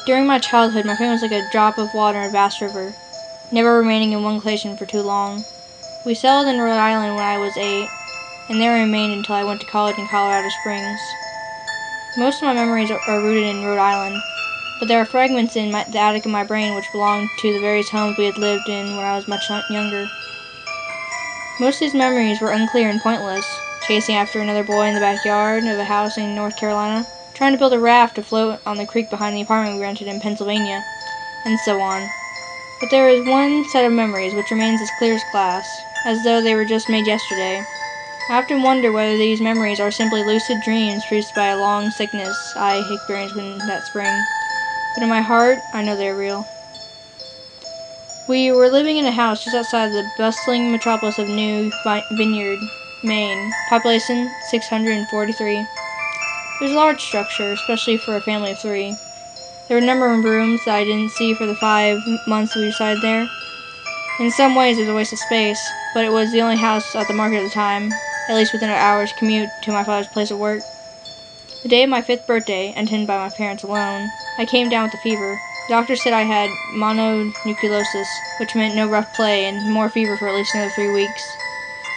During my childhood, my family was like a drop of water in a vast river, never remaining in one location for too long. We settled in Rhode Island when I was 8, and there I remained until I went to college in Colorado Springs. Most of my memories are rooted in Rhode Island, but there are fragments in the attic of my brain which belong to the various homes we had lived in when I was much younger. Most of these memories were unclear and pointless, chasing after another boy in the backyard of a house in North Carolina, trying to build a raft to float on the creek behind the apartment we rented in Pennsylvania, and so on. But there is one set of memories which remains as clear as glass, as though they were just made yesterday. I often wonder whether these memories are simply lucid dreams produced by a long sickness I experienced in that spring. But in my heart, I know they are real. We were living in a house just outside the bustling metropolis of New Vineyard, Maine, population 643. It was a large structure, especially for a family of 3. There were a number of rooms that I didn't see for the 5 months we resided there. In some ways, it was a waste of space, but it was the only house at the market at the time, at least within an hour's commute to my father's place of work. The day of my 5th birthday, attended by my parents alone, I came down with a fever. The doctor said I had mononucleosis, which meant no rough play and more fever for at least another 3 weeks.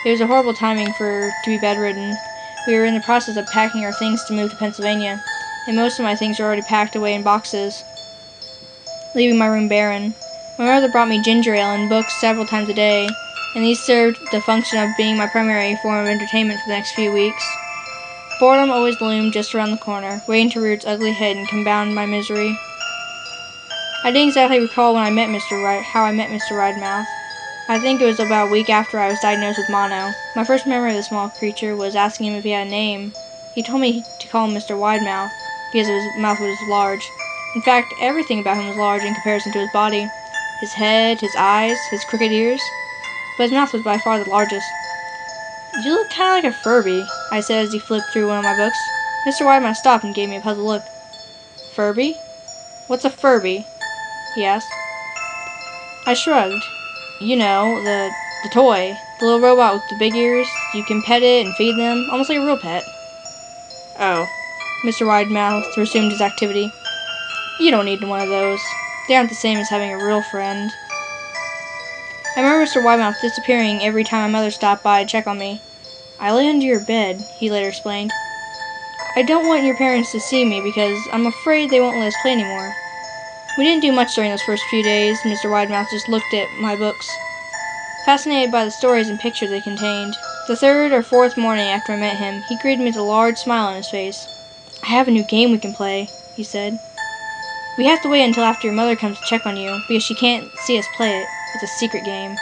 It was a horrible timing to be bedridden. We were in the process of packing our things to move to Pennsylvania, and most of my things were already packed away in boxes, leaving my room barren. My mother brought me ginger ale and books several times a day, and these served the function of being my primary form of entertainment for the next few weeks. Boredom always loomed just around the corner, waiting to rear its ugly head and compound my misery. I didn't exactly recall how I met Mr. Widemouth. I think it was about a week after I was diagnosed with mono. My first memory of the small creature was asking him if he had a name. He told me to call him Mr. Widemouth, because his mouth was large. In fact, everything about him was large in comparison to his body. His head, his eyes, his crooked ears. But his mouth was by far the largest. "You look kind of like a Furby," I said as he flipped through one of my books. Mr. Widemouth stopped and gave me a puzzled look. "Furby? What's a Furby?" he asked. I shrugged. "You know, the toy. The little robot with the big ears. You can pet it and feed them, almost like a real pet." "Oh." Mr. Widemouth resumed his activity. "You don't need one of those. They aren't the same as having a real friend." I remember Mr. Widemouth disappearing every time my mother stopped by to check on me. "I lay under your bed," he later explained. "I don't want your parents to see me because I'm afraid they won't let us play anymore." We didn't do much during those first few days. Mr. Widemouth just looked at my books, fascinated by the stories and pictures they contained. The 3rd or 4th morning after I met him, he greeted me with a large smile on his face. "I have a new game we can play," he said. "We have to wait until after your mother comes to check on you, because she can't see us play it. It's a secret game."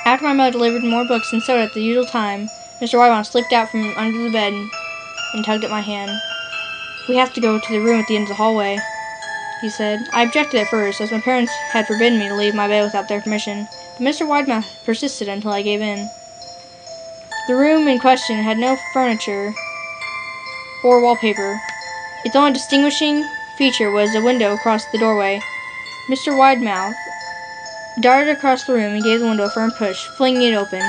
After my mother delivered more books and soda at the usual time, Mr. Widemouth slipped out from under the bed and tugged at my hand. "We have to go to the room at the end of the hallway," he said. I objected at first, as my parents had forbidden me to leave my bed without their permission, but Mr. Widemouth persisted until I gave in. The room in question had no furniture or wallpaper. Its only distinguishing feature was a window across the doorway. Mr. Widemouth darted across the room and gave the window a firm push, flinging it open.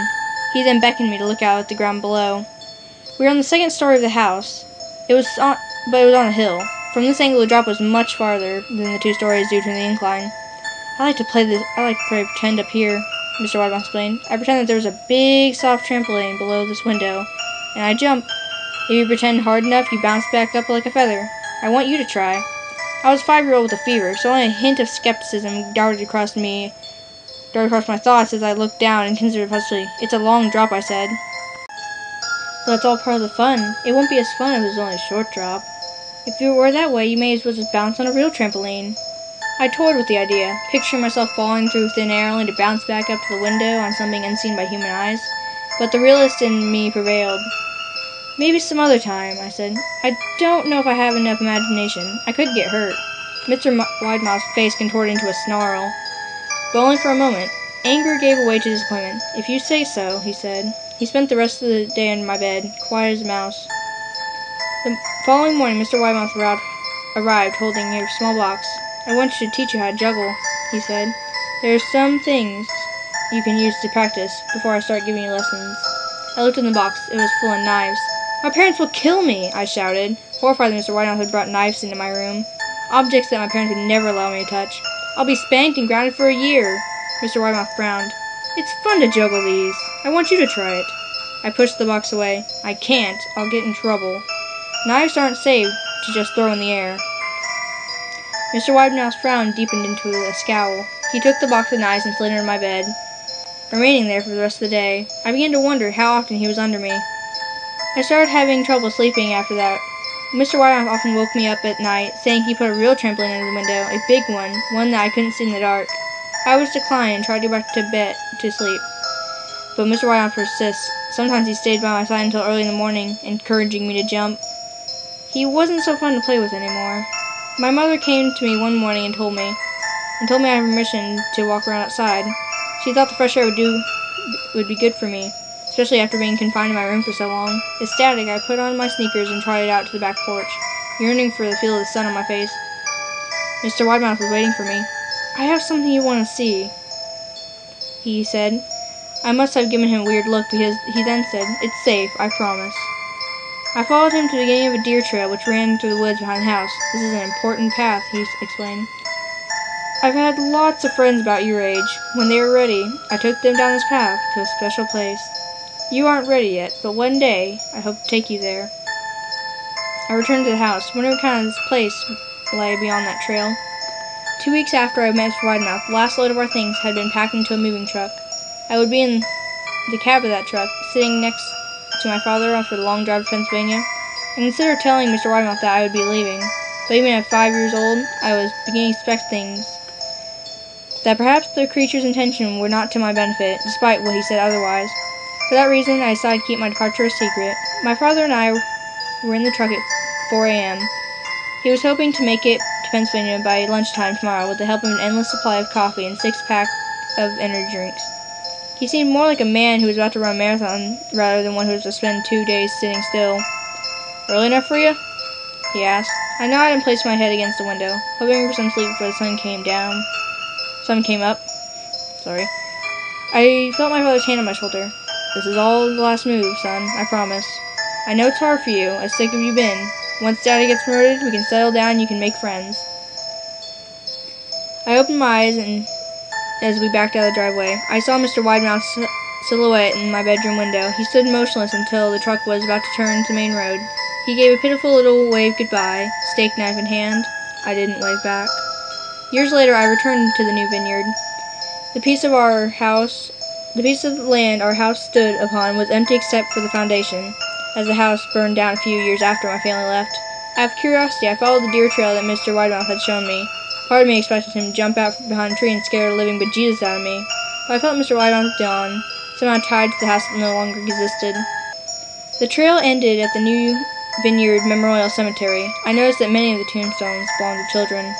He then beckoned me to look out at the ground below. We were on the 2nd story of the house. But it was on a hill. From this angle, the drop was much farther than the 2 stories due to the incline. I like to play pretend up here," Mr. Widemouth explained. "I pretend that there was a big, soft trampoline below this window, and I jump. If you pretend hard enough, you bounce back up like a feather. I want you to try." I was a 5-year-old with a fever, so only a hint of skepticism darted across my thoughts as I looked down and considered possibly. "It's a long drop," I said. "But it's all part of the fun. It won't be as fun if it was only a short drop. If it were that way, you may as well just bounce on a real trampoline." I toyed with the idea, picturing myself falling through thin air only to bounce back up to the window on something unseen by human eyes. But the realist in me prevailed. "Maybe some other time," I said. "I don't know if I have enough imagination. I could get hurt." Mr. Widemouth's face contorted into a snarl, but only for a moment. Anger gave way to disappointment. "If you say so," he said. He spent the rest of the day in my bed, quiet as a mouse. The following morning, Mr. Widemouth arrived holding a small box. "I want you to teach you how to juggle," he said. "There are some things you can use to practice before I start giving you lessons." I looked in the box. It was full of knives. "My parents will kill me!" I shouted, horrified that Mr. Widemouth had brought knives into my room. objects that my parents would never allow me to touch. I'll be spanked and grounded for a year. Mr. Widemouth frowned. It's fun to juggle these. I want you to try it. I pushed the box away. I can't. I'll get in trouble. Knives aren't safe to just throw in the air. Mr. Widemouth's frown deepened into a scowl. He took the box of knives and slid under my bed, remaining there for the rest of the day. I began to wonder how often he was under me. I started having trouble sleeping after that. Mr. Widemouth often woke me up at night, saying he put a real trampoline under the window, a big one that I couldn't see in the dark. I always declined and tried to go back to bed to sleep. But Mr. Widemouth persists. Sometimes he stayed by my side until early in the morning, encouraging me to jump. He wasn't so fun to play with anymore. My mother came to me one morning and told me I had permission to walk around outside. She thought the fresh air would be good for me, especially after being confined in my room for so long. Ecstatic, I put on my sneakers and trotted out to the back porch, yearning for the feel of the sun on my face. Mr. Widemouth was waiting for me. I have something you want to see, he said. I must have given him a weird look because he then said, It's safe, I promise. I followed him to the beginning of a deer trail which ran through the woods behind the house. This is an important path, he explained. I've had lots of friends about your age. When they were ready, I took them down this path to a special place. You aren't ready yet, but one day, I hope to take you there. I returned to the house, wondering what kind of this place lay beyond that trail. 2 weeks after I met Mr. Widemouth, the last load of our things had been packed into a moving truck. I would be in the cab of that truck, sitting next to my father for the long drive to Pennsylvania. I considered telling Mr. Widemouth that I would be leaving, but even at 5 years old, I was beginning to expect things. That perhaps the creature's intention were not to my benefit, despite what he said otherwise. For that reason, I decided to keep my departure a secret. My father and I were in the truck at 4 a.m. He was hoping to make it to Pennsylvania by lunchtime tomorrow with the help of an endless supply of coffee and 6-pack of energy drinks. He seemed more like a man who was about to run a marathon rather than one who was to spend 2 days sitting still. Early enough for you? He asked. I nodded and placed my head against the window, hoping for some sleep before the sun came up. I felt my father's hand on my shoulder. This is all the last move, son, I promise. I know it's hard for you, as sick have you been. Once Daddy gets promoted, we can settle down and you can make friends. I opened my eyes and as we backed out of the driveway, I saw Mr. Widemouth's silhouette in my bedroom window. He stood motionless until the truck was about to turn to the main road. He gave a pitiful little wave goodbye, steak knife in hand. I didn't wave back. Years later, I returned to the new vineyard. The piece of land our house stood upon was empty except for the foundation, as the house burned down a few years after my family left. Out of curiosity, I followed the deer trail that Mr. Widemouth had shown me. Part of me expected him to jump out behind a tree and scare the living bejesus out of me, but I felt Mr. Widemouth gone, somehow tied to the house that no longer existed. The trail ended at the new Vineyard Memorial Cemetery. I noticed that many of the tombstones belonged to children.